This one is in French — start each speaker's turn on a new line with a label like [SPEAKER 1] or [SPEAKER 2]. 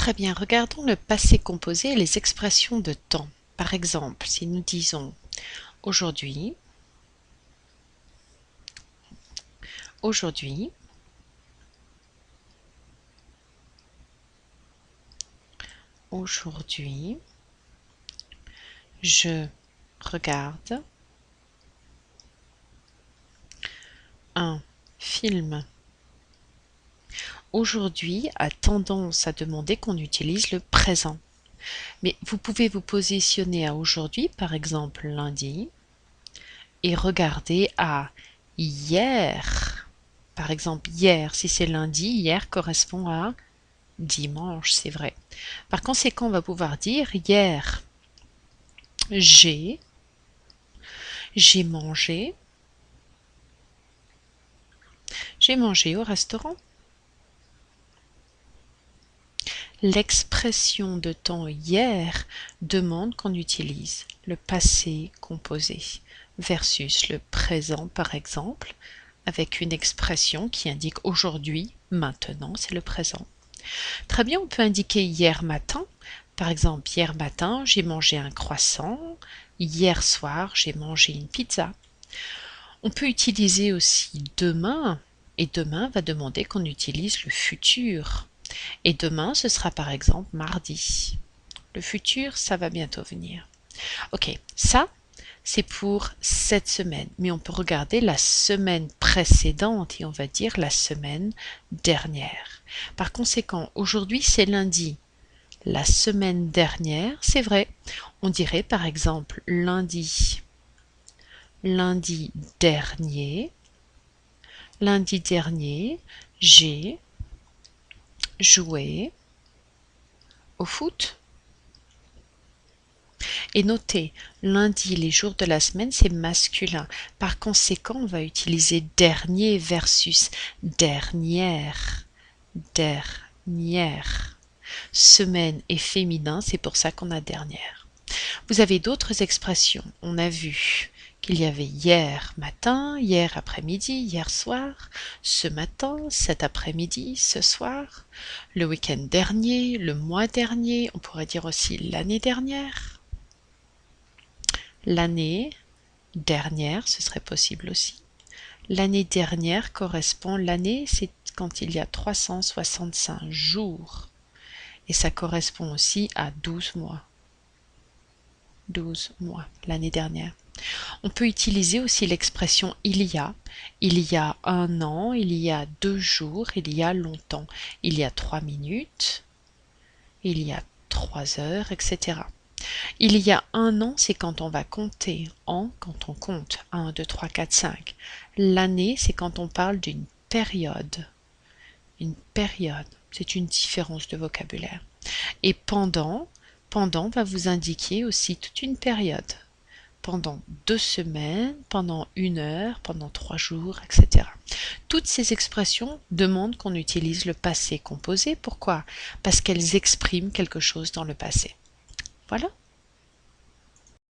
[SPEAKER 1] Très bien, regardons le passé composé et les expressions de temps. Par exemple, si nous disons aujourd'hui, aujourd'hui, aujourd'hui, je regarde un film. Aujourd'hui a tendance à demander qu'on utilise le présent. Mais vous pouvez vous positionner à aujourd'hui, par exemple lundi, et regarder à hier. Par exemple, hier, si c'est lundi, hier correspond à dimanche, c'est vrai. Par conséquent, on va pouvoir dire hier, j'ai, j'ai mangé au restaurant. L'expression de temps hier demande qu'on utilise le passé composé versus le présent par exemple, avec une expression qui indique aujourd'hui, maintenant, c'est le présent. Très bien, on peut indiquer hier matin. Par exemple, hier matin, j'ai mangé un croissant. Hier soir, j'ai mangé une pizza. On peut utiliser aussi demain, et demain va demander qu'on utilise le futur. Et demain, ce sera par exemple mardi. Le futur, ça va bientôt venir. Ok, ça, c'est pour cette semaine. Mais on peut regarder la semaine précédente et on va dire la semaine dernière. Par conséquent, aujourd'hui, c'est lundi. La semaine dernière, c'est vrai. On dirait par exemple lundi. Lundi dernier. Lundi dernier, j'ai joué au foot. Et notez, lundi, les jours de la semaine, c'est masculin. Par conséquent, on va utiliser dernier versus dernière. Dernière. Semaine est féminin, c'est pour ça qu'on a dernière. Vous avez d'autres expressions. On a vu qu'il y avait hier matin, hier après-midi, hier soir, ce matin, cet après-midi, ce soir, le week-end dernier, le mois dernier, on pourrait dire aussi l'année dernière. L'année dernière, ce serait possible aussi. L'année dernière correspond, l'année c'est quand il y a 365 jours. Et ça correspond aussi à 12 mois. 12 mois, l'année dernière. On peut utiliser aussi l'expression il y a un an, il y a 2 jours, il y a longtemps, il y a 3 minutes, il y a 3 heures, etc. Il y a un an, c'est quand on va compter en, quand on compte 1, 2, 3, 4, 5. L'année, c'est quand on parle d'une période. Une période, c'est une différence de vocabulaire. Et pendant va vous indiquer aussi toute une période. Pendant 2 semaines, pendant 1 heure, pendant 3 jours, etc. Toutes ces expressions demandent qu'on utilise le passé composé. Pourquoi? Parce qu'elles expriment quelque chose dans le passé. Voilà.